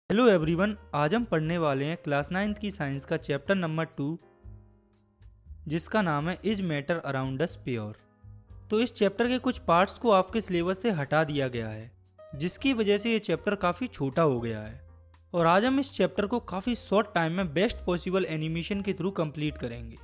Hello everyone, आज हम पढ़ने वाले हैं क्लास 9th की साइंस का चैप्टर नंबर 2 जिसका नाम है is matter around us pure. तो इस चैप्टर के कुछ पार्ट्स को आपके सिलेबस से हटा दिया गया है जिसकी वजह से ये चैप्टर काफ़ी छोटा हो गया है और आज हम इस चैप्टर को काफ़ी शॉर्ट टाइम में बेस्ट पॉसिबल एनिमेशन के थ्रू कंप्लीट करेंगे।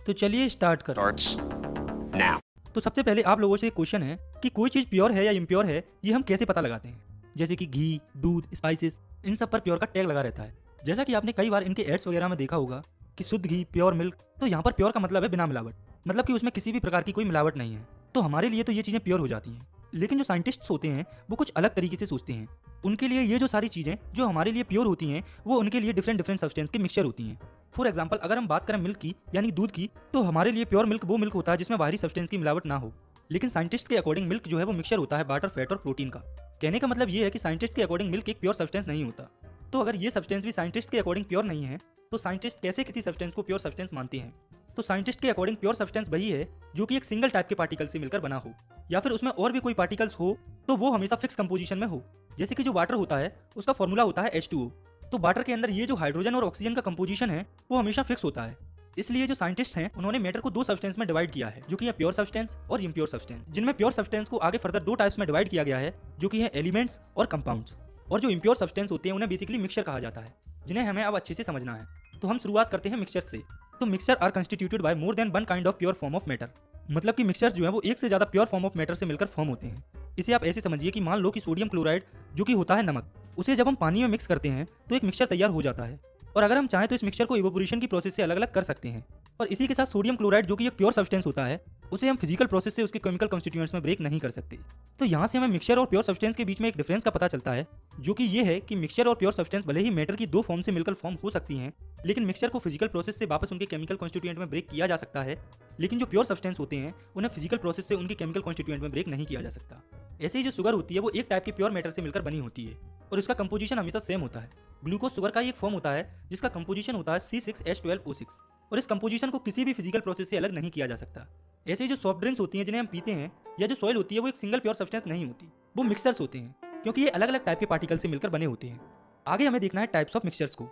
तो चलिए स्टार्ट करते हैं। तो सबसे पहले आप लोगों से एक क्वेश्चन है कि कोई चीज़ प्योर है या इम्प्योर है, ये हम कैसे पता लगाते हैं। जैसे कि घी, दूध, स्पाइसेस, इन सब पर प्योर का टैग लगा रहता है। जैसा कि आपने कई बार इनके एड्स वगैरह में देखा होगा कि शुद्ध घी, प्योर मिल्क। तो यहाँ पर प्योर का मतलब है बिना मिलावट, मतलब कि उसमें किसी भी प्रकार की कोई मिलावट नहीं है। तो हमारे लिए तो ये चीज़ें प्योर हो जाती हैं। लेकिन जो साइंटिस्ट्स होते हैं वो कुछ अलग तरीके से सोचते हैं। उनके लिए ये जो सारी चीज़ें जो हमारे लिए प्योर होती हैं वो उनके लिए डिफरेंट डिफरेंट सब्सटेंस की मिक्सचर होती हैं। फॉर एग्जाम्पल, अगर हम बात करें मिल्क की यानी दूध की, तो हमारे लिए प्योर मिल्क वो मिल्क होता है जिसमें बाहरी सब्सटेंस की मिलावट ना हो। लेकिन साइंटिस्ट के अकॉर्डिंग मिल्क जो है वो मिक्सचर होता है वाटर, फैट और प्रोटीन का। कहने का मतलब ये है कि साइंटिस्ट के अकॉर्डिंग मिल्क एक प्योर सब्सटेंस नहीं होता। तो अगर ये सब्सटेंस भी साइंटिस्ट के अकॉर्डिंग प्योर नहीं है तो साइंटिस्ट कैसे किसी सब्सटेंस को प्योर सब्सटेंस मानते हैं। तो साइंटिस्ट के अकॉर्डिंग प्योर सब्सटेंस वही है जो कि एक सिंगल टाइप के पार्टिकल से मिलकर बना हो, या फिर उसमें और भी कोई पार्टिकल्स हो तो वो हमेशा फिक्स कंपोजिशन में हो। जैसे कि जो वाटर होता है उसका फॉर्मूला होता है H2O। तो वाटर के अंदर ये जो हाइड्रोजन और ऑक्सीजन का कंपोजिशन है वो हमेशा फिक्स होता है। इसलिए जो साइंटिस्ट हैं उन्होंने मैटर को दो सब्सटेंस में डिवाइड किया है, जो कि है प्योर सब्सटेंस और इम्प्योर सब्सटेंस। जिनमें प्योर सब्सटेंस को आगे फर्दर दो टाइप्स में डिवाइड किया गया है, जो कि है एलिमेंट्स और कंपाउंड्स। और जो इम्प्योर सब्सटेंस होते हैं उन्हें बेसिकली मिक्सचर कहा जाता है, जिन्हें हमें अब अच्छे से समझना है। तो हम शुरुआत करते हैं मिक्सचर से। तो mixture are constituted by more than one kind of pure form of matter. मतलब कि मिक्सचर्स जो है वो एक से ज्यादा प्योर फॉर्म ऑफ मैटर से मिलकर फॉर्म होते हैं। इसे आप ऐसे समझिए कि मान लो कि सोडियम क्लोराइड जो कि होता है नमक, उसे जब हम पानी में मिक्स करते हैं तो एक मिक्सचर तैयार हो जाता है। और अगर हम चाहें तो इस मिक्सचर को इवोपोरेशन की प्रोसेस से अलग अलग कर सकते हैं। और इसी के साथ सोडियम क्लोराइड जो कि एक प्योर सब्सटेंस होता है, उसे हम फिजिकल प्रोसेस से उसके केमिकल कॉन्स्टिट्यूएंट्स में ब्रेक नहीं कर सकते। तो यहाँ से हमें मिक्सचर और प्योर सब्सटेंस के बीच में एक डिफरेंस का पता चलता है, जो कि ये है कि मिक्सचर और प्योर सब्सटेंस भले ही मैटर की दो फॉर्म से मिलकर फॉर्म हो सकती हैं, लेकिन मिक्सचर को फिजिकल प्रोसेस से वापस उनके केमिकल कॉन्स्टिट्यूएंट में ब्रेक किया जा सकता है। लेकिन जो प्योर सब्सटेंस होते हैं उन्हें फिजिकल प्रोसेस से उनके केमिकल कॉन्स्टिट्यूएंट में ब्रेक नहीं किया जा सकता। ऐसे ही जो शुगर होती है वो एक टाइप की प्योर मैटर से मिलकर बनी होती है और इसका कंपोजिशन हमेशा सेम होता है। ग्लूकोज शुगर का ही एक फॉर्म होता है जिसका कंपोजिशन होता है C6H12O6 और इस कंपोजिशन को किसी भी फिजिकल प्रोसेस से अलग नहीं किया जा सकता। ऐसे ही जो सॉफ्ट ड्रिंक्स होती हैं जिन्हें हम पीते हैं, या जो सॉइल होती है, वो एक सिंगल प्योर सब्सटेंस नहीं होती, वो मिक्सचर्स होते हैं, क्योंकि ये अलग अलग टाइप के पार्टिकल से मिलकर बने होते हैं। आगे हमें देखना है टाइप्स ऑफ मिक्सचर्स को।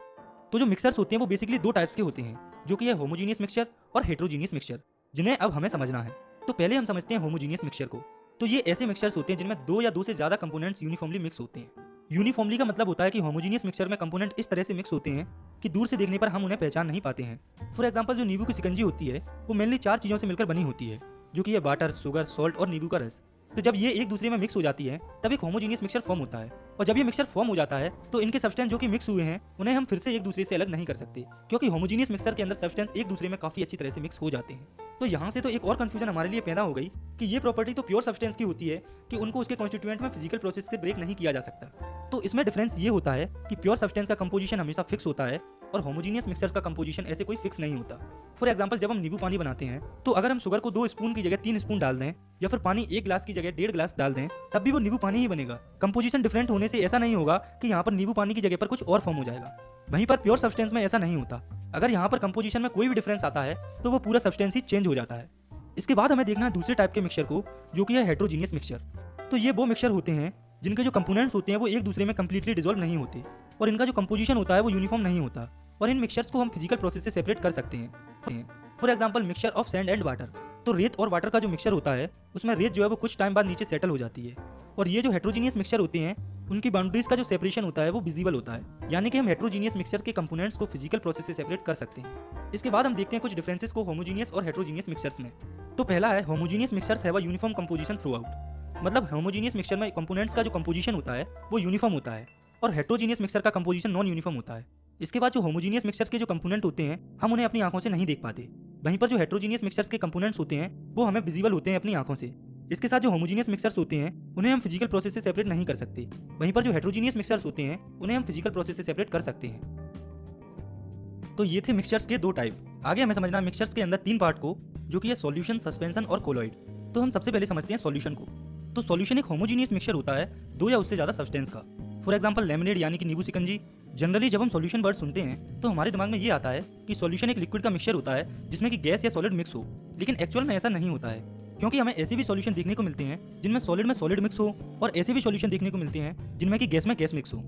तो जो मिक्सचर्स होते हैं वो बेसिकली दो टाइप्स के होते हैं, जो कि है होमोजीनियस मिक्सचर और हेट्रोजीनियस मिक्सचर, जिन्हें अब हमें समझना है। तो पहले हम समझते हैं होमोजीनियस मिक्सचर को। तो ये ऐसे मिक्सचर्स होते हैं जिनमें दो या दो से ज्यादा कंपोनेंट्स यूनिफॉर्मली मिक्स होते हैं। यूनिफॉर्मली का मतलब होता है कि होमोजीनियस मिक्सचर में कंपोनेंट इस तरह से मिक्स होते हैं कि दूर से देखने पर हम उन्हें पहचान नहीं पाते हैं। फॉर एग्जांपल, जो नींबू की शिकंजी होती है वो मेनली चार चीज़ों से मिलकर बनी होती है, जो कि है वाटर, शुगर, सॉल्ट और नींबू का रस। तो जब ये एक दूसरे में मिक्स हो जाती है तब एक होमोजीनियस मिक्सचर फॉर्म होता है। और जब ये मिक्सचर फॉर्म हो जाता है तो इनके सब्सटेंस जो कि मिक्स हुए हैं उन्हें हम फिर से एक दूसरे से अलग नहीं कर सकते, क्योंकि होमोजीनियस मिक्सचर के अंदर सब्सटेंस एक दूसरे में काफी अच्छी तरह से मिक्स हो जाते हैं। तो यहाँ से तो एक और कंफ्यूजन हमारे लिए पैदा हो गई कि ये प्रॉपर्टी तो प्योर सब्सटेंस की होती है कि उनको उसके कॉन्स्टिट्यूएंट में फिजिकल प्रोसेस से ब्रेक नहीं किया जा सकता। तो इसमें डिफरेंस ये होता है कि प्योर सब्सटेंस का कंपोजिशन हमेशा फिक्स होता है और होमोजीनियस मिक्सचर का कंपोजिशन ऐसे कोई फिक्स नहीं होता। फॉर एग्जांपल, जब हम नींबू पानी बनाते हैं तो अगर हम शुगर को 2 स्पून की जगह 3 स्पून डाल दें, या फिर पानी 1 ग्लास की जगह 1.5 ग्लास डाल दें, तब भी वो नींबू पानी ही बनेगा। कंपोजिशन डिफरेंट होने से ऐसा नहीं होगा कि यहाँ पर नींबू पानी की जगह पर कुछ और फॉर्म हो जाएगा। वहीं पर प्योर सब्सटेंस में ऐसा नहीं होता। अगर यहाँ पर कंपोजिशन में कोई भी डिफरेंस आता है तो वो पूरा सब्सटेंस ही चेंज हो जाता है। इसके बाद हमें देखना है दूसरे टाइप के मिक्सचर को, जो कि है हेट्रोजीनियस मिक्सचर। तो ये वो मिक्सचर होते हैं जिनके जो कंपोनेंट्स होते हैं वो एक दूसरे में कंप्लीटली डिसॉल्व नहीं होते और इनका जो कंपोजिशन होता है वो यूनिफॉर्म नहीं होता, और इन मिक्सचर्स को हम फिजिकल प्रोसेस से सेपरेट कर सकते हैं। For example, mixture of sand and water. तो रेत और वाटर का जो मिक्सचर होता है उसमें रेत जो है वो कुछ टाइम बाद नीचे सेटल हो जाती है। और ये जो हेट्रोजीनियस मिक्सचर होते हैं उनकी बाउंड्रीज का जो सेपरेशन होता है वो विजिबल होता है, यानी कि हम हेट्रोजीनियस मिक्सचर के कंपोनेंट्स को फिजिकल प्रोसेस से सेपरेट कर सकते हैं। इसके बाद हम देखते हैं कुछ डिफरेंसेस को होमोजीनियस और हेट्रोजीनियस मिक्सचर्स में। तो पहला है homogeneous mixtures have a uniform composition through out. मतलब होमोजीनियस मिक्सचर में कंपोनेंट्स का जो कंपोजिशन होता है वो यूनिफॉर्म होता है और हेट्रोजीनियस मिक्सचर का कंपोजिशन नॉन यूनिफॉर्म होता है। इसके बाद जो होमोजीनियस मिक्सचर्स के जो कंपोनेंट होते हैं हम उन्हें अपनी आंखों से नहीं देख पाते, वहीं पर जो हेट्रोजीनियस मिक्सचर्स के कंपोनेंट्स होते हैं वो हमें विजिबल होते हैं अपनी आंखों से। इसके साथ जो होमोजीनियस मिक्सचर्स होते हैं उन्हें हम फिजिकल प्रोसेस से सेपरेट नहीं कर सकते, वहीं पर जो हेट्रोजीनियस मिक्सचर्स होते हैं उन्हें हम फिजिकल प्रोसेस से सेपरेट कर सकते हैं। तो ये थे मिक्सचर्स के दो टाइप। आगे हमें समझना है मिक्सचर्स के अंदर 3 पार्ट को, जो कि है सॉल्यूशन, सस्पेंशन और कोलॉइड। तो हम सबसे पहले समझते हैं सॉल्यूशन को। तो सॉल्यूशन एक होमोजीनियस मिक्सचर होता है दो या उससे ज्यादा सब्सटेंस का। फॉर एग्जांपल, लेमनेड यानी कि नींबू शिकंजी। जनरली जब हम सॉल्यूशन वर्ड सुनते हैं तो हमारे दिमाग में ये आता है कि सॉल्यूशन एक लिक्विड का मिक्सचर होता है जिसमें कि गैस या सॉलिड मिक्स हो, लेकिन एक्चुअल में ऐसा नहीं होता है, क्योंकि हमें ऐसे भी सॉल्यूशन देखने को मिलते हैं जिनमें सॉलिड में सॉलिड मिक्स हो और ऐसे भी सॉल्यूशन देखने को मिलते हैं जिनमें कि गैस में गैस मिक्स हो।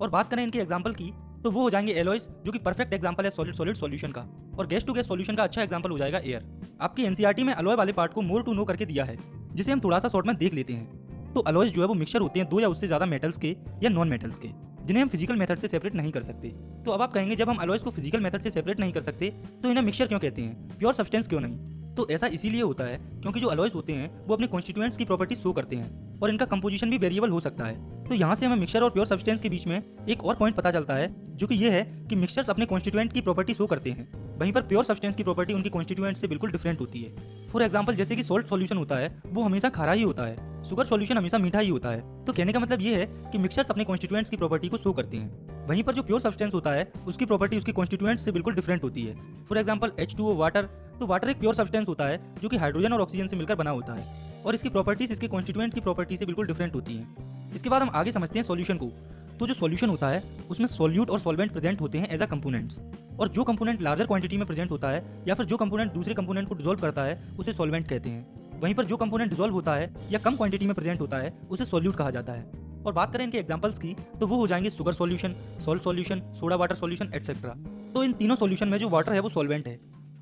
और बात करें इनके एग्जाम्पल की तो वो हो जाएंगे एलॉयज, जो कि परफेक्ट एग्जाम्पल है सॉलिड सॉलिड सॉल्यूशन का, और गैस टू गैस सॉल्यूशन का अच्छा एग्जाम्पल हो जाएगा एयर। आपकी एनसीईआरटी में अलॉय वाले पार्ट को मोर टू नो करके दिया है, जिसे हम थोड़ा सा शॉर्ट में देख लेते हैं। तो अलॉयज जो है वो मिक्सचर होते हैं दो या उससे ज्यादा मेटल्स के या नॉन मेटल्स के, जिन्हें हम फिजिकल मेथड से सेपरेट नहीं कर सकते। तो अब आप कहेंगे जब हम अलॉयज को फिजिकल मेथड से सेपरेट नहीं कर सकते तो इन्हें मिक्सचर क्यों कहते हैं, प्योर सब्सटेंस क्यों नहीं? तो ऐसा इसीलिए होता है क्योंकि जो अलॉयज होते हैं वो अपने कॉन्स्टिट्यूएंट्स की प्रॉपर्टीज शो करते हैं और इनका कंपोजिशन भी वेरिएबल हो सकता है। तो यहाँ से हमें मिक्सचर और प्योर सब्सटेंस के बीच में एक और पॉइंट पता चलता है, जो कि ये है कि मिक्सचर्स अपने कॉन्स्टिट्यूएंट की प्रॉपर्टी शो करते हैं, वहीं पर प्योर सब्सटेंस की प्रॉपर्टी उनकी कॉन्स्टिट्यूएंट से बिल्कुल डिफरेंट होती है। फॉर एग्जाम्पल जैसे कि सॉल्ट सॉल्यूशन होता है वो हमेशा खारा ही होता है, शुगर सॉल्यूशन हमेशा मीठा ही होता है। तो कहने का मतलब ये है कि मिक्सचर्स अपने कॉन्स्टिट्यूएंट्स की प्रॉपर्टी को शो करते हैं, वहीं पर जो प्योर सब्सटेंस होता है उसकी प्रॉपर्टी उसकी कॉन्स्टिट्यूएंट्स से बिल्कुल डिफरेंट होती है। फॉर एग्जाम्पल H2O वाटर, तो वाटर एक प्योर सब्सटेंस होता है जो कि हाइड्रोजन और ऑक्सीजन से मिलकर बना होता है और इसकी प्रॉपर्टीज इसके कॉन्स्टिट्यूएंट की प्रॉपर्टी से बिल्कुल डिफरेंट होती हैं। इसके बाद हम आगे समझते हैं सॉल्यूशन को। तो जो सॉल्यूशन होता है उसमें सॉल्यूट और सॉल्वेंट प्रेजेंट होते हैं एज अ कंपोनेंट्स, और जो कंपोनेंट लार्जर क्वांटिटी में प्रेजेंट होता है या फिर जो कंपोनेंट दूसरे कंपोनेंट को डिसॉल्व करता है उसे सॉल्वेंट कहते हैं। वहीं पर जो कंपोनेंट डिसॉल्व होता है या कम क्वांटिटी में प्रेजेंट होता है उसे सॉल्यूट कहा जाता है। और बात करें इनके एग्जांपल्स की तो वो हो जाएंगे sugar solution, salt solution, soda water solution etcetera. तो इन तीनों सॉल्यूशन में जो वाटर है वो सॉल्वेंट है,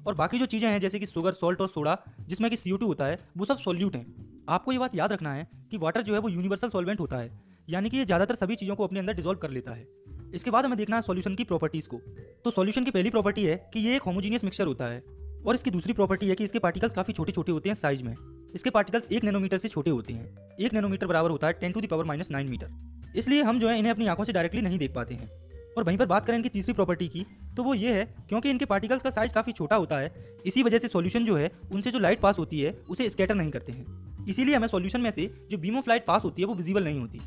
और बाकी जो चीज़ें हैं जैसे कि शुगर, सॉल्ट और सोडा जिसमें कि CO2 होता है वो सब सॉल्यूट हैं। आपको ये बात याद रखना है कि वाटर जो है वो यूनिवर्सल सॉल्वेंट होता है, यानी कि ये ज़्यादातर सभी चीज़ों को अपने अंदर डिसॉल्व कर लेता है। इसके बाद हमें देखना है सॉल्यूशन की प्रॉपर्टीज़ को। तो सॉल्यूशन की पहली प्रॉपर्टी है कि ये एक होमोजीनियस मिक्सचर होता है, और इसकी दूसरी प्रॉपर्टी है कि इसके पार्टिकल्स काफ़ी छोटे छोटे होते हैं साइज में। इसके पार्टिकल्स 1 नैनोमीटर से छोटे होते हैं। 1 नैनोमीटर बराबर होता है 10⁻⁹ मीटर, इसलिए हम जो है इन्हें अपनी आंखों से डायरेक्टली नहीं देख पाते हैं। और वहीं पर बात करें इनकी तीसरी प्रॉपर्टी की तो वो ये है क्योंकि इनके पार्टिकल्स का साइज काफ़ी छोटा होता है, इसी वजह से सॉल्यूशन जो है उनसे जो लाइट पास होती है उसे स्कैटर नहीं करते हैं, इसीलिए हमें सॉल्यूशन में से जो बीम ऑफ लाइट पास होती है वो विजिबल नहीं होती।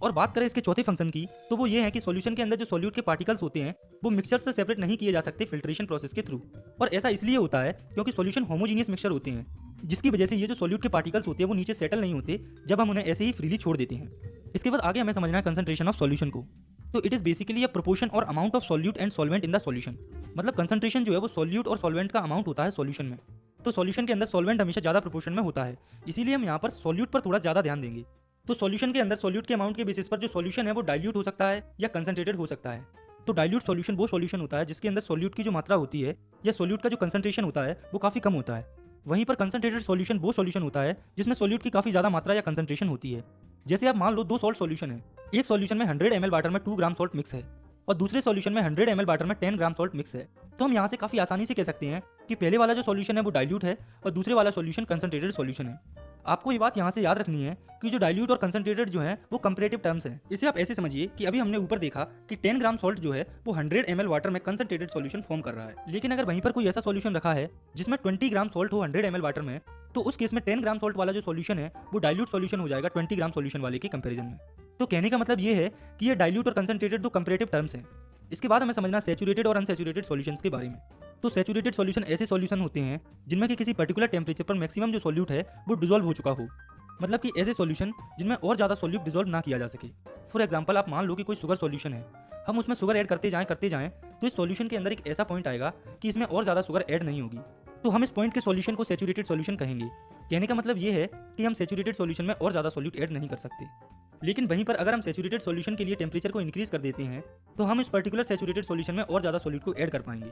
और बात करें इसके चौथे फंक्शन की तो वो ये है कि सॉल्यूशन के अंदर जो सॉल्यूट के पार्टिकल्स होते हैं वो मिक्सचर से सेपरेट नहीं किए जा सकते फिल्ट्रेशन प्रोसेस के थ्रू, और ऐसा इसलिए होता है क्योंकि सॉल्यूशन होमोजीनियस मिक्सचर होते हैं, जिसकी वजह से ये जो सॉल्यूट के पार्टिकल्स होते हैं वो नीचे सेटल नहीं होते जब हम उन्हें ऐसे ही फ्रीली छोड़ देते हैं। इसके बाद आगे हमें समझना है कंसंट्रेशन ऑफ सॉल्यूशन को। तो it is basically a proportion और amount of solute and solvent in the solution, मतलब कंसंट्रेशन जो है वो सॉल्यूट और सॉल्वेंट का अमाउंट होता है सॉल्यूशन में। तो सॉल्यूशन के अंदर सॉल्वेंट हमेशा ज़्यादा प्रोपोर्शन में होता है, इसीलिए हम यहाँ पर सॉल्यूट पर थोड़ा ज़्यादा ध्यान देंगे। तो सॉल्यूशन के अंदर सॉल्यूट के अमाउंट के बेसिस पर जो सॉल्यूशन है वो डाइल्यूट हो सकता है या कंसंट्रेटेड हो सकता है। तो डाइल्यूट सॉल्यूशन वो सॉल्यूशन होता है जिसके अंदर सॉल्यूट की जो मात्रा होती है या सॉल्यूट का जो कंसंट्रेशन होता है वो काफ़ी कम होता है। वहीं पर कंसंट्रेटेड सॉल्यूशन वो सॉल्यूशन होता है जिसमें सॉल्यूट की काफ़ी ज़्यादा मात्रा या कंसंट्रेशन होती है। जैसे आप मान लो 2 सॉल्ट सॉल्यूशन है, एक सॉल्यूशन में 100 ml वाटर में 2 ग्राम सॉल्ट मिक्स है और दूसरे सॉल्यूशन में 100 ml वाटर में 10 ग्राम सॉल्ट मिक्स है। तो हम यहाँ से काफ़ी आसानी से कह सकते हैं कि पहले वाला जो सॉल्यूशन है वो डाइल्यूट है और दूसरे वाला सॉल्यूशन कंसंट्रेटेड सॉल्यूशन है। आपको ये बात यहाँ से याद रखनी है कि जो डाइल्यूट और कंसंट्रेटेड जो है वो कंपैरेटिव टर्म्स हैं। इसे आप ऐसे समझिए कि अभी हमने ऊपर देखा कि 10 ग्राम सॉल्ट जो है वो 100 ml वाटर में कंसंट्रेटेड सॉल्यूशन फॉर्म कर रहा है, लेकिन अगर वहीं पर कोई ऐसा सॉल्यूशन रखा है जिसमें 20 ग्राम सॉल्ट हो 100 ml वाटर में, तो उस केस में 10 ग्राम सॉल्ट वाला जो सॉल्यूशन है वो डाइल्यूट सॉल्यूशन हो जाएगा 20 ग्राम सॉल्यूशन वाले के कंपैरिजन में। तो कहने का मतलब ये है कि ये डाइल्यूट और कंसंट्रेटेड दो कंपैरेटिव टर्म्स हैं। इसके बाद हमें समझना सैचुरेटेड और अनसैचुरेटेड सॉल्यूशंस के बारे में। तो सैचुरेटेड सॉल्यूशन ऐसे सॉल्यूशन होते हैं जिनमें कि किसी पर्टिकुलर टेम्परेचर पर मैक्सिमम जो सॉल्यूट है वो डिसॉल्व हो चुका हो, मतलब कि ऐसे सॉल्यूशन जिनमें और ज़्यादा सॉल्यूट डिसॉल्व ना किया जा सके। फॉर एग्जांपल आप मान लो कि कोई शुगर सॉल्यूशन है, हम उसमें शुगर ऐड करते जाएं तो इस सॉल्यूशन के अंदर एक ऐसा पॉइंट आएगा कि इसमें और ज़्यादा शुगर ऐड नहीं होगी, तो हम इस पॉइंट के सॉल्यूशन को सैचुरेटेड सॉल्यूशन कहेंगे। कहने का मतलब ये है कि हम सैचुरेटेड सॉल्यूशन में और ज़्यादा सॉल्यूट ऐड नहीं कर सकते। लेकिन वहीं पर अगर हम सैचुरेटेड सॉल्यूशन के लिए टेम्परेचर को इंक्रीज कर देते हैं तो हम इस पर्टिकुलर सैचुरेटेड सॉल्यूशन में और ज़्यादा सॉल्यूट को ऐड कर पाएंगे।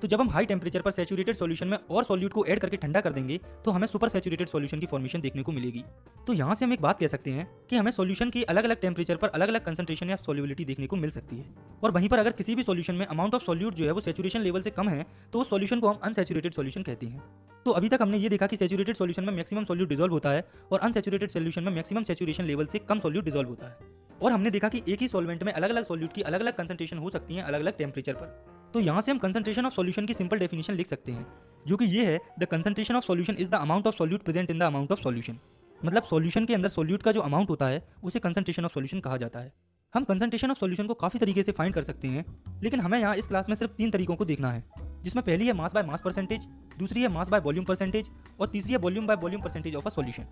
तो जब हम हाई टेम्परेचर पर सैचुरेटेड सॉल्यूशन में और सॉल्यूट को ऐड करके ठंडा कर देंगे तो हमें सुपर सैचुरेटेड सॉल्यूशन की फॉर्मेशन देखने को मिलेगी। तो यहाँ से हम एक बात कह सकते हैं कि हमें सॉल्यूशन की अलग अलग टेम्परेचर पर अलग अलग कंसंट्रेशन या सॉल्युबिलिटी देखने को मिल सकती है। और वहीं पर अगर किसी भी सॉल्यूशन में अमाउंट ऑफ सॉल्यूट जो है वो सैचुरेशन लेवल से कम है तो उस सॉल्यूशन को हम अनसैचुरेटेड सॉल्यूशन कहते हैं। तो अभी तक हमने ये देखा कि सैचुरेटेड सॉल्यूशन में मैक्सिमम सॉल्यूट डिसॉल्व होता है और अनसैचुरेटेड सॉल्यूशन में मैक्सिमम सैचुरेशन लेवल से कम सॉल्यूट डिसॉल्व होता है। और हमने देखा कि एक ही सॉल्वेंट में अलग अलग सॉल्यूट की अलग अलग कंसंट्रेशन हो सकती है अलग अलग टेम्परेचर पर। तो यहाँ से हम कंसंट्रेशन ऑफ सॉल्यूशन की सिंपल डेफिनेशन लिख सकते हैं, जो कि ये है the concentration of solution is the amount of solute present in the amount of solution. मतलब सॉल्यूशन के अंदर सॉल्यूट का जो अमाउंट होता है उसे कंसंट्रेशन ऑफ सॉल्यूशन कहा जाता है। हम कंसंट्रेशन ऑफ सॉल्यूशन को काफ़ी तरीके से फाइंड कर सकते हैं, लेकिन हमें यहाँ इस क्लास में सिर्फ 3 तरीकों को देखना है, जिसमें पहली है मास बाय मास परसेंटेज, दूसरी है मास बाय वॉल्यूम परसेंटेज और तीसरी है volume by volume percentage of a solution.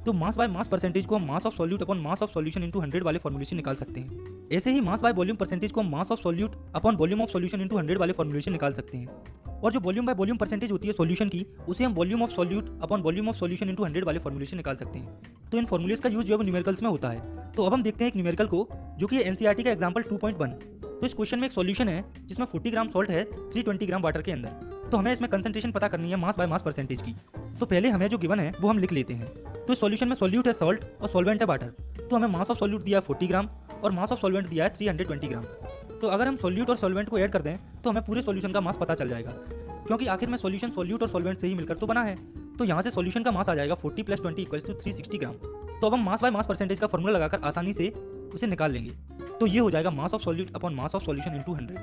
तो मास बाय मास परसेंटेज को हम mass of solute upon mass of solution into 100 वाले फॉर्मूलेशन निकाल सकते हैं। ऐसे ही मास बाय वॉल्यूम परसेंटेज को हम mass of solute upon volume of solution into 100 वाले फॉर्मूलेशन निकाल सकते हैं। और जो वॉल्यूम बाय वॉल्यूम परसेंटेज होती है सॉल्यूशन की, उसे हम volume of solute upon volume of solution into 100 वाले फॉर्मूलेशन निकाल सकते हैं। तो इन फॉर्मूलेस का यूज जो है न्यूमेरिकल्स में होता है तो अब हम देखते हैं एक न्यूमेरिकल को, जो कि एनसीईआरटी का एग्जाम्पल 2.1। तो इस क्वेश्चन में एक सॉल्यूशन है जिसमें 40 ग्राम सॉल्ट है 320 ग्राम वाटर के अंदर। तो हमें इसमें कंसंट्रेशन पता करनी है मास बाय मास परसेंटेज की। तो पहले हमें जो गिवन है वो हम लिख लेते हैं। तो इस सॉल्यूशन में सॉल्यूट है सॉल्ट और सॉल्वेंट है वाटर। तो हमें मास ऑफ सॉल्यूट दिया है 40 ग्राम और मास ऑफ सॉल्वेंट दिया है 320 ग्राम। तो अगर हम सॉल्यूट और सॉल्वेंट को ऐड कर दें तो हमें पूरे सॉल्यूशन का मास पता चल जाएगा, क्योंकि आखिर में सॉल्यूशन सॉल्यूट और सॉल्वेंट से ही मिलकर तो बना है। तो यहाँ से सॉल्यूशन का मास आ जाएगा 40 + 20 = 360 ग्राम। तो अब हम मास बाय मास परसेंटेज का फॉर्मूला लगाकर आसानी से उसे निकाल लेंगे। तो ये हो जाएगा mass of solute upon mass of solution into 100,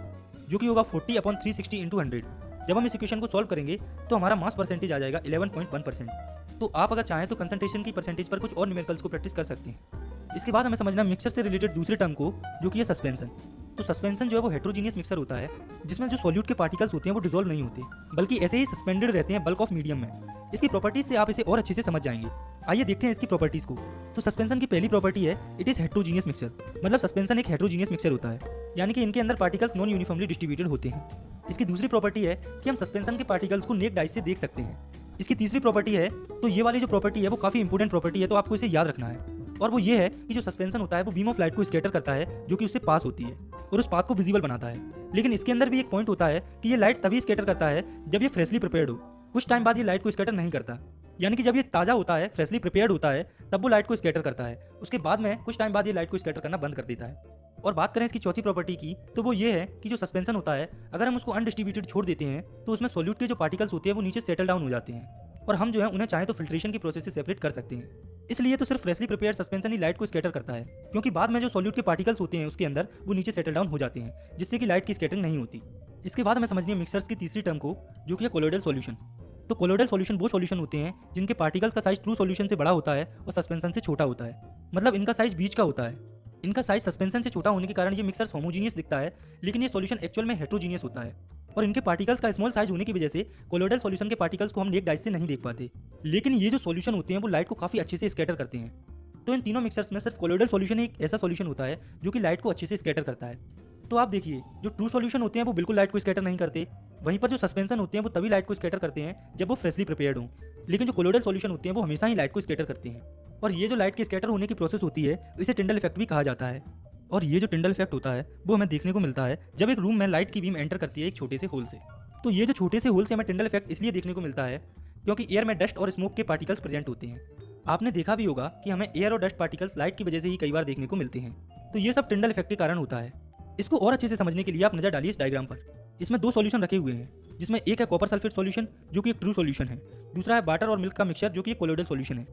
जो कि होगा 40/360 इंटू 100। जब हम इस इक्वेशन को सॉल्व करेंगे तो हमारा मास परसेंटेज आ जाएगा 11.1%। तो आप अगर चाहें तो कंसंट्रेशन की परसेंटेज पर कुछ और न्यूमेरिकल्स को प्रैक्टिस कर सकते हैं। इसके बाद हमें समझना मिक्सर से रिलेटेड दूसरे टर्म को, जो कि है सस्पेंशन। तो सस्पेंशन जो है वो हेट्रोजीनियस मिक्सर होता है, जिसमें जो सॉल्यूट के पार्टिकल्स होते हैं वो डिसॉल्व नहीं होते, बल्कि ऐसे ही सस्पेंडेड रहते हैं बल्क ऑफ मीडियम में। इसकी प्रॉपर्टीज से आप इसे और अच्छे से समझ जाएंगे। आइए देखते हैं इसकी प्रॉपर्टीज को। तो सस्पेंशन की पहली प्रॉपर्टी है इट इज हेट्रोजीनियस मिक्सर। मतलब सस्पेंशन एक हेट्रोजीनियस मिक्सर होता है, यानी कि इनके अंदर पार्टिकल्स नॉन यूनिफॉर्मली डिस्ट्रीब्यूटेड होते हैं। इसकी दूसरी प्रॉपर्टी है कि हम सस्पेंशन के पार्टिकल्स को नेक्ड आइज से देख सकते हैं। इसकी तीसरी प्रॉपर्टी है, तो ये वाली जो प्रॉपर्टी है वो काफी इंपॉर्टेंट प्रॉपर्टी है, तो आपको इसे याद रखना है। और वो ये है कि जो सस्पेंशन होता है वो बीम ऑफ लाइट को स्कैटर करता है, जो कि उससे पास होती है और उस पाथ को विजिबल बनाता है। लेकिन इसके अंदर भी एक पॉइंट होता है कि ये लाइट तभी स्कैटर करता है जब ये फ्रेशली प्रिपेयर्ड हो। कुछ टाइम बाद ये लाइट को स्कैटर नहीं करता, यानी कि जब ये ताज़ा होता है, फ्रेशली प्रिपेयर्ड होता है, तब वो लाइट को स्कैटर करता है। उसके बाद में कुछ टाइम बाद ये लाइट को स्कैटर करना बंद कर देता है। और बात करें इसकी चौथी प्रॉपर्टी की, तो वो ये है कि जो सस्पेंशन होता है अगर हम उसको अनडिस्ट्रीब्यूटेड छोड़ देते हैं तो उसमें सॉल्यूट के जो पार्टिकल्स होते हैं वो नीचे सेटल डाउन हो जाते हैं, और हम जो है उन्हें चाहे तो फिल्ट्रेशन की प्रोसेस से सेपरेट कर सकते हैं। इसलिए तो सिर्फ फ्रेशली प्रिपेयर्ड सस्पेंशन ही लाइट को स्कैटर करता है, क्योंकि बाद में जो सॉल्यूट के पार्टिकल्स होते हैं उसके अंदर वो नीचे सेटल डाउन हो जाते हैं, जिससे कि लाइट की स्कैटरिंग नहीं होती। इसके बाद हमें समझनी है मिक्सर्स की तीसरी टर्म को, जो कि है कोलोइडल सॉल्यूशन। तो कोलोइडल सॉल्यूशन वो सॉल्यूशन होते हैं जिनके पार्टिकल्स का साइज ट्रू सॉल्यूशन से बड़ा होता है और सस्पेंशन से छोटा होता है। मतलब इनका साइज बीच का होता है। इनका साइज सस्पेंशन से छोटा होने के कारण ये मिक्सर्स होमोजीनियस दिखता है, लेकिन ये सॉल्यूशन एक्चुअल में हेट्रोजीनियस होता है। और इनके पार्टिकल्स का स्मॉल साइज होने की वजह से कोलोइडल सॉल्यूशन के पार्टिकल्स को हम नेक्ड आइज से नहीं देख पाते, लेकिन ये जो सॉल्यूशन होते हैं वो लाइट को काफी अच्छे से स्कैटर करते हैं। तो इन तीनों मिक्सर्स में सिर्फ कोलोइडल सॉल्यूशन एक ऐसा सॉल्यूशन होता है जो कि लाइट को अच्छे से स्कैटर करता है। तो आप देखिए, जो ट्रू सॉल्यूशन होते हैं वो बिल्कुल लाइट को स्कैटर नहीं करते, वहीं पर जो सस्पेंशन होते हैं वो तभी लाइट को स्कैटर करते हैं जब वो फ्रेशली प्रिपेयर्ड हों। लेकिन जो कोलोइडल सॉल्यूशन होते हैं वो हमेशा ही लाइट को स्कैटर करते हैं। और ये जो लाइट के स्कैटर होने की प्रोसेस होती है इसे टिंडल इफेक्ट भी कहा जाता है। और ये जो टिंडल इफेक्ट होता है वो हमें देखने को मिलता है जब एक रूम में लाइट की बीम एंटर करती है एक छोटे से होल से। तो ये जो छोटे से होल से हमें टिंडल इफेक्ट इसलिए देखने को मिलता है क्योंकि एयर में डस्ट और स्मोक के पार्टिकल्स प्रेजेंट होते हैं। आपने देखा भी होगा कि हमें एयर और डस्ट पार्टिकल्स लाइट की वजह से ही कई बार देखने को मिलते हैं। तो ये सब टिंडल इफेक्ट के कारण होता है। इसको और अच्छे से समझने के लिए आप नजर डालिए इस डायग्राम पर। इसमें दो सॉल्यूशन रखे हुए हैं, जिसमें एक है कॉपर सल्फेट सॉल्यूशन जो कि एक ट्रू सॉल्यूशन है, दूसरा है वाटर और मिल्क का मिक्सचर जो कि एक कोलोइडल सॉल्यूशन है।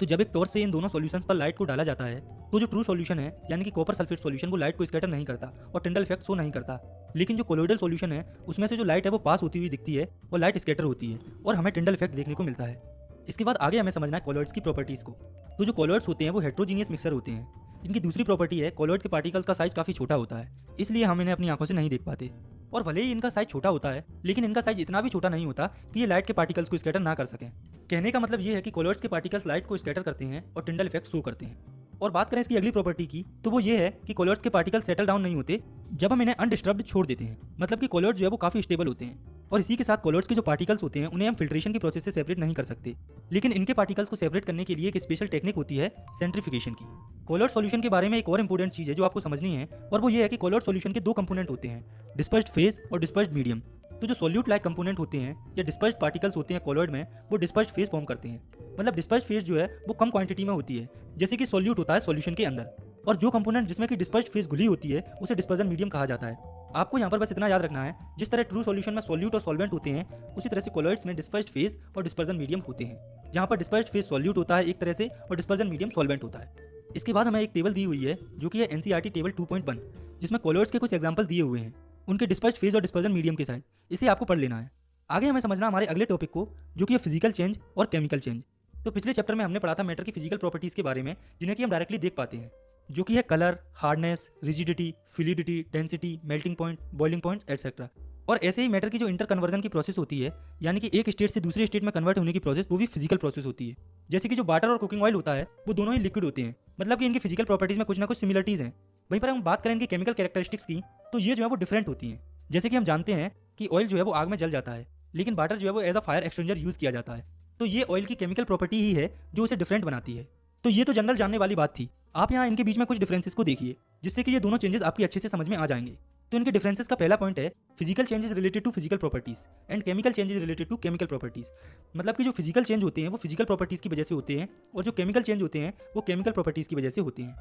तो जब एक टॉर्च से इन दोनों सॉल्यूशन पर लाइट को डाला जाता है तो जो ट्रू सॉल्यूशन है यानी कि कॉपर सल्फेट सॉल्यूशन वो लाइट को स्कैटर नहीं करता और टिंडल इफेक्ट शो नहीं करता। लेकिन जो कोलोइडल सॉल्यूशन है उसमें से जो लाइट है वो पास होती हुई दिखती है और लाइट स्कैटर होती है और हमें टिंडल इफेक्ट देखने को मिलता है। इसके बाद आगे हमें समझना है कोलोइड्स की प्रॉपर्टीज को। तो जो कोलोइड्स होते हैं वो हेट्रोजीनियस मिक्सर होते हैं। इनकी दूसरी प्रॉपर्टी है कोलोइड के पार्टिकल्स का साइज काफी छोटा होता है, इसलिए हम इन्हें अपनी आंखों से नहीं देख पाते। और भले ही इनका साइज छोटा होता है लेकिन इनका साइज इतना भी छोटा नहीं होता कि ये लाइट के पार्टिकल्स को स्कैटर ना कर सकें। कहने का मतलब ये है कि कोलोइड्स के पार्टिकल्स लाइट को स्कैटर करते हैं और टिंडल इफेक्ट शो करते हैं। और बात करें इसकी अगली प्रॉपर्टी की, तो वो ये है कि कोलोइड्स के पार्टिकल्स सेटल डाउन नहीं होते जब हम इन्हें अनडिस्टर्ब्ड छोड़ देते हैं। मतलब कि कोलोइड्स जो है वो काफी स्टेबल होते हैं। और इसी के साथ कोलोइड्स के जो पार्टिकल्स होते हैं उन्हें हम फिल्ट्रेशन की प्रोसेस से सेपरेट नहीं कर सकते, लेकिन इनके पार्टिकल्स को सेपरेट करने के लिए एक स्पेशल टेक्निक होती है सेंट्रीफिकेशन की। कोलोइड सॉल्यूशन के बारे में एक और इंपॉर्टेंट चीज है जो आपको समझनी है, और वो ये है कि कोलोइड सॉल्यूशन के दो कंपोनेंट होते हैं, डिस्पर्स्ड फेज और डिस्पर्स्ड मीडियम। तो जो सॉल्यूट लाइक कंपोनेंट होते हैं या डिस्पर्स्ड पार्टिकल्स होते हैं कोलोइड में, वो डिस्पर्स्ड फेज फॉर्म करते हैं। मतलब डिस्पर्स्ड फेज जो है वो कम क्वांटिटी में होती है, जैसे कि सॉल्यूट होता है सॉल्यूशन के अंदर, और जो कंपोनेंट जिसमें कि डिस्पर्स्ड फेज घुली होती है उसे डिस्पर्जन मीडियम कहा जाता है। आपको यहाँ पर बस इतना याद रखना है, जिस तरह ट्रू सॉल्यूशन में सॉल्यूट और सॉल्वेंट होते हैं उसी तरह से कोलोइड्स में डिस्पर्स्ड फेज और डिस्पर्जन मीडियम होते हैं, जहाँ पर डिस्पर्स्ड फेज सॉल्यूट होता है एक तरह से और डिस्पर्जन मीडियम सॉल्वेंट होता है। इसके बाद हमें एक टेबल दी हुई है जो कि है एनसीईआरटी टेबल 2.1, जिसमें कोलोइड्स के कुछ एग्जांपल दिए हुए हैं उनके डिस्पर्स्ड फेज और डिस्पर्जन मीडियम के साथ। इसे आपको पढ़ लेना है। आगे हमें समझना हमारे अगले टॉपिक को, जो कि है फिजिकल चेंज और केमिकल चेंज। तो पिछले चैप्टर में हमने पढ़ा था मैटर की फिजिकल प्रॉपर्टीज के बारे में, जिन्हें कि हम डायरेक्टली देख पाते हैं, जो कि है colour, hardness, rigidity, fluidity, density, melting point, boiling point etcetera. और ऐसे ही मैटर की जो इंटर कन्वर्जन की प्रोसेस होती है, यानी कि एक स्टेट से दूसरे स्टेट में कन्वर्ट होने की प्रोसेस, वो भी फिजिकल प्रोसेस होती है। जैसे कि जो वाटर और कुकिंग ऑयल होता है वो दोनों ही लिक्विड होते हैं, मतलब कि इनकी फिजिकल प्रॉपर्टीज में कुछ ना कुछ सिमिलरिटीज हैं। वहीं पर हम बात करें इनकी केमिकल कैरेक्टरिस्टिक्स की, तो ये जो है वो डिफरेंट होती हैं। जैसे कि हम जानते हैं कि ऑयल जो है वो आग में जल जाता है, लेकिन वाटर जो है वो एज अ फायर एक्सटेंजर यूज किया जाता है। तो ये ऑयल की केमिकल प्रॉपर्टी ही है जो उसे डिफरेंट बनाती है। तो ये तो जनरल जानने वाली बात थी। आप यहाँ इनके बीच में कुछ डिफरेंसेस को देखिए, जिससे कि ये दोनों चेंजेस आपकी अच्छे से समझ में आ जाएंगे। तो इनके डिफरेंसेस का पहला पॉइंट है physical changes related to physical properties and chemical changes related to chemical properties. मतलब कि जो फिजिकल चेंज होते हैं वो फिजिकल प्रॉपर्टीज की वजह से होते हैं, और जो केमिकल चेंज होते हैं वो केमिकल प्रॉपर्टीज की वजह से होते हैं।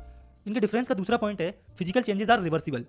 इनके डिफरेंस का दूसरा पॉइंट है फिजिकल चेंजेस आर रिवर्सिबल।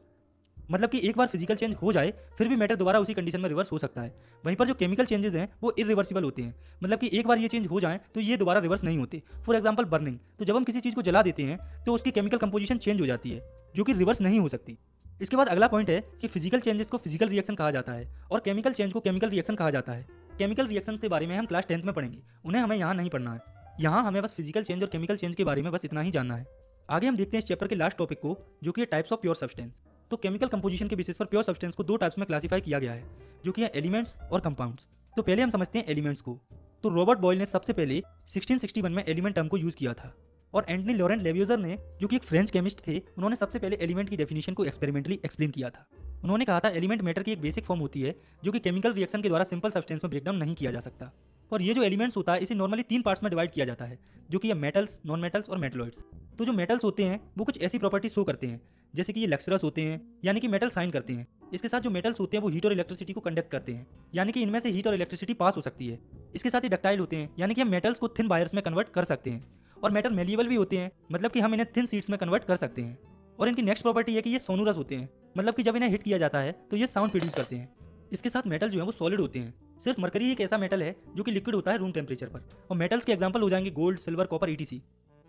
मतलब कि एक बार फिजिकल चेंज हो जाए फिर भी मैटर दोबारा उसी कंडीशन में रिवर्स हो सकता है। वहीं पर जो केमिकल चेंजेस हैं वो इरिवर्सिबल होते हैं। मतलब कि एक बार ये चेंज हो जाए तो ये दोबारा रिवर्स नहीं होते। फॉर एग्जांपल बर्निंग, तो जब हम किसी चीज़ को जला देते हैं तो उसकी केमिकल कंपोजिशन चेंज हो जाती है, जो कि रिवर्स नहीं हो सकती। इसके बाद अगला पॉइंट है कि फिजिकल चेंजेस को फिजिकल रिएक्शन कहा जाता है और केमिकल चेंज को केमिकल रिएक्शन कहा जाता है। केमिकल रिएक्शन के बारे में हम क्लास 10th में पढ़ेंगे, उन्हें हमें यहाँ नहीं पढ़ना है। यहाँ हमें बस फिजिकल चेंज और केमिकल चेंज के बारे में बस इतना ही जानना है। आगे हम देखते हैं इस चैप्टर के लास्ट टॉपिक को, जो कि है टाइप्स ऑफ प्योर सब्सटेंस। तो केमिकल कंपोजिशन के बेसिस पर प्योर सब्सटेंस को दो टाइप्स में क्लासिफाई किया गया है, जो कि है एलिमेंट्स और कंपाउंड्स। तो पहले हम समझते हैं एलिमेंट्स को। तो रॉबर्ट बॉयल ने सबसे पहले 1661 में एलिमेंट टर्म को यूज किया था, और एंटनी लॉरेंट लेवियोजर ने, जो कि एक फ्रेंच केमिस्ट थे, उन्होंने सबसे पहले एलिमेंट की डेफिनेशन को एक्सपेरिमेंटली एक्सप्लेन किया था। उन्होंने कहा था एलिमेंट मैटर की एक बेसिक फॉर्म होती है, जो कि केमिकल रिएक्शन के द्वारा सिंपल सब्सटेंस में ब्रेकडाउन नहीं किया जा सकता। और ये जो एलिमेंट्स होता है इसे नॉर्मली 3 पार्ट्स में डिवाइड किया जाता है, जो कि ये मेटल्स, नॉन मेटल्स और मेटलॉइड्स। तो जो मेटल्स होते हैं वो कुछ ऐसी प्रॉपर्टीज शो करते हैं, जैसे कि ये लेक्सरस होते हैं, यानी कि मेटल साइन करते हैं। इसके साथ जो मेटल्स होते हैं वो हीट और इलेक्ट्रिसिटी को कंडक्ट करते हैं, यानी कि इनमें से हीट और इलेक्ट्रिसिटी पास हो सकती है। इसके साथ ही डक्टाइल होते हैं, यानी कि हम मेटल्स को थिन वायर्स में कन्वर्ट कर सकते हैं। और मेटल मेलिएबल भी होते हैं, मतलब कि हम इन्हें थिन शीट्स में कन्वर्ट कर सकते हैं। और इनकी नेक्स्ट प्रॉपर्टी है कि ये सोनूरस होते हैं, मतलब कि जब इन्हें हिट किया जाता है तो ये साउंड प्रोड्यूस करते हैं। इसके साथ मेटल जो है वो सॉलिड होते हैं। सिर्फ मरकरी एक ऐसा मेटल है जो कि लिक्विड होता है रूम टेम्परेचर पर, और मेटल्स के एग्जांपल हो जाएंगे गोल्ड, सिल्वर, कॉपर, ईटीसी।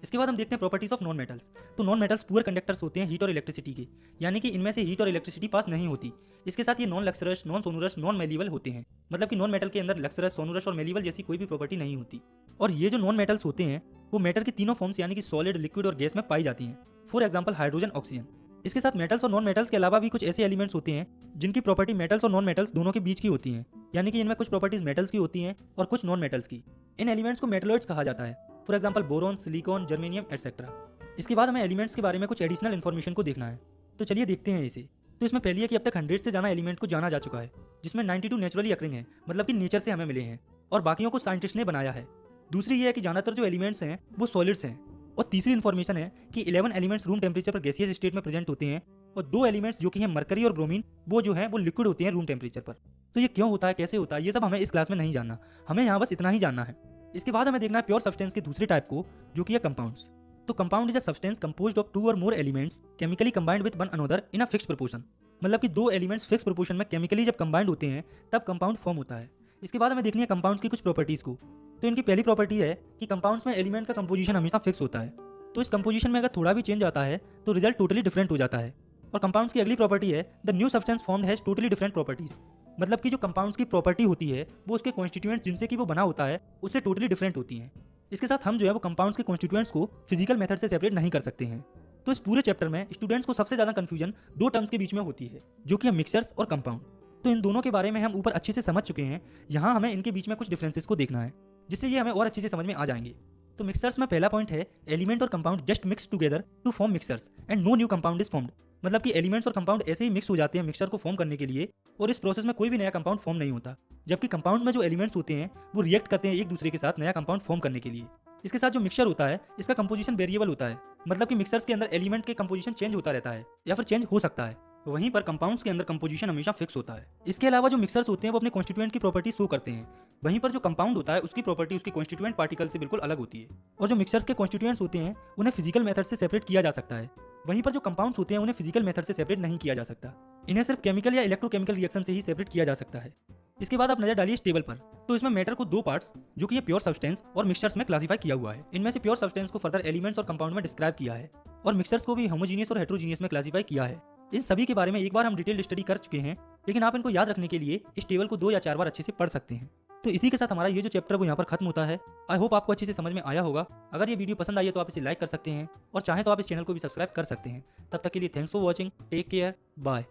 इसके बाद हम देखते हैं प्रॉपर्टीज ऑफ नॉन मेटल्स। तो नॉन मेटल्स पुअर कंडक्टर्स होते हैं हीट और इलेक्ट्रिसिटी के, यानी कि इनमें से हीट और इलेक्ट्रिसिटी पास नहीं होती। इसके साथ ये नॉन लक्सरस, नॉन सोनूरस, नॉन मेलिएबल होते हैं, मतलब कि नॉन मेटल के अंदर लक्सरस, सोनूरस और मेलिएबल जैसी कोई भी प्रॉपर्टी नहीं होती। और ये जो नॉन मेटल्स होते हैं वो मैटर की तीनों फॉर्म्स, यानी कि सॉलिड, लिक्विड और गैस में पाई जाती हैं। For example hydrogen, oxygen. इसके साथ मेटल्स और नॉन मेटल्स के अलावा भी कुछ ऐसे एलिमेंट्स होते हैं जिनकी प्रॉपर्टी मेटल्स और नॉन मेटल्स दोनों के बीच की होती हैं, यानी कि इनमें कुछ प्रॉपर्टीज मेटल्स की होती हैं और कुछ नॉन मेटल्स की। इन एलिमेंट्स को मेटलॉइड्स कहा जाता है। For example boron, silicon, germanium etcetera. इसके बाद हमें एलिमेंट्स के बारे में कुछ एडिशनल इन्फॉर्मेशन को देखना है, तो चलिए देखते हैं इसे। तो इसमें पहली है कि अब तक 100 से ज़्यादा एलिमेंट को जाना जा चुका है, जिसमें 92 नेचुरली अकरिंग है, मतलब कि नेचर से हमें मिले हैं, और बाकियों को साइंटिस्ट ने बनाया है। दूसरी ये है कि ज़्यादातर जो एलिमेंट्स हैं वो सॉलिड्स हैं। और तीसरी इन्फॉर्मेशन है कि 11 एलिमेंट्स रूम टेम्परेचर पर गैसियस स्टेट में प्रेजेंट होते हैं, और 2 एलिमेंट्स जो कि हैं मरकरी और ब्रोमीन, वो जो है वो लिक्विड होते हैं रूम टेम्परेचर पर। तो ये क्यों होता है, कैसे होता है, ये सब हमें इस क्लास में नहीं जानना, हमें यहाँ बस इतना ही जानना है। इसके बाद हमें देखना है प्योर सब्सटेंस के दूसरे टाइप को, जो कि है कंपाउंड्स। तो compound is a substance composed of 2 और more elements chemically combined with one another in a fixed proportion. मतलब कि 2 एलिमेंट्स फिक्स प्रोपोर्शन में केमिकली जब कंबाइंड होते हैं तब कंपाउंड फॉर्म होता है। इसके बाद हमें देखनी है कंपाउंड्स की कुछ प्रॉपर्टीज को। तो इनकी पहली प्रॉपर्टी है कि कंपाउंड्स में एलिमेंट का कंपोजिशन हमेशा फिक्स होता है। तो इस कंपोजिशन में अगर थोड़ा भी चेंज आता है तो रिजल्ट टोटली डिफरेंट हो जाता है। और कंपाउंड्स की अगली प्रॉपर्टी है the new substance formed has totally different properties. मतलब कि जो कंपाउंड्स की प्रॉपर्टी होती है वो उसके कॉन्स्टिट्यूएंट्स जिनसे कि वो बना होता है उससे टोटली डिफरेंट होती हैं। इसके साथ हम जो है वो कंपाउंड्स के कॉन्स्टिट्यूएंट्स को फिजिकल मेथड से सेपरेट नहीं कर सकते हैं। तो इस पूरे चैप्टर में स्टूडेंट्स को सबसे ज़्यादा कंफ्यूजन 2 टर्म्स के बीच में होती है, जो कि है मिक्सचर्स और कंपाउंड। तो इन दोनों के बारे में हम ऊपर अच्छे से समझ चुके हैं। यहाँ हमें इनके बीच में कुछ डिफरेंसेस को देखना है, जिससे ये हमें और अच्छे से समझ में आ जाएंगे। तो मिक्सचर्स में पहला पॉइंट है एलिमेंट और compound just mix together to form mixtures and no new compound is formed. मतलब कि एलिमेंट्स और कंपाउंड ऐसे ही मिक्स हो जाते हैं मिक्सचर को फॉर्म करने के लिए, और इस प्रोसेस में कोई भी नया कंपाउंड फॉर्म नहीं होता। जबकि कंपाउंड में जो एलिमेंट्स होते हैं वो रिएक्ट करते हैं एक दूसरे के साथ नया कंपाउंड फॉर्म करने के लिए। इसके साथ जो मिक्सचर होता है इसका कंपोजिशन वेरिएबल होता है, मतलब कि मिक्सचर्स के अंदर एलिमेंट के कंपोजिशन चेंज होता रहता है या फिर चेंज हो सकता है। वहीं पर कंपाउंड्स के अंदर कंपोजिशन हमेशा फिक्स होता है। इसके अलावा जो मिक्सचर्स होते हैं वो अपने कॉन्स्टिट्यूएंट की प्रॉपर्टी शो करते हैं, वहीं पर जो कंपाउंड होता है उसकी प्रॉपर्टी उसके कॉन्स्टिट्यूएंट पार्टिकल से बिल्कुल अलग होती है। और जो मिक्सचर्स के कॉन्स्टिट्यूएंट्स होते हैं उन्हें फिजिकल मेथड से सेपरेट किया जा सकता है, वहीं पर जो कंपाउंड्स होते हैं उन्हें फिजिकल मेथड से सेपरेट नहीं किया जा सकता। इन्हें सिर्फ केमिकल या इलेक्ट्रोकेमिकल रिएक्शन से ही सेपरेट किया जा सकता है। इसके बाद आप नजर डालिए इस टेबल पर। तो इसमें मैटर को 2 पार्ट्स, जो कि ये प्योर सब्सटेंस और मिक्सचर्स में क्लासिफाई किया हुआ है। इनमें से प्योर सब्सटेंस को फर्दर एलिमेंट्स और कंपाउंड में डिस्क्राइब किया है, और मिक्सचर्स को भी होमोजीनियस और हेटेरोजीनियस में क्लासिफाई किया है। इन सभी के बारे में एक बार हम डिटेल स्टडी कर चुके हैं, लेकिन आप इनको याद रखने के लिए इस टेबल को 2 या 4 बार अच्छे से पढ़ सकते हैं। तो इसी के साथ हमारा ये जो चैप्टर वो यहाँ पर खत्म होता है। आई होप आपको अच्छे से समझ में आया होगा। अगर ये वीडियो पसंद आई है तो आप इसे लाइक कर सकते हैं, और चाहें तो आप इस चैनल को भी सब्सक्राइब कर सकते हैं। तब तक के लिए thanks for watching, take care, bye.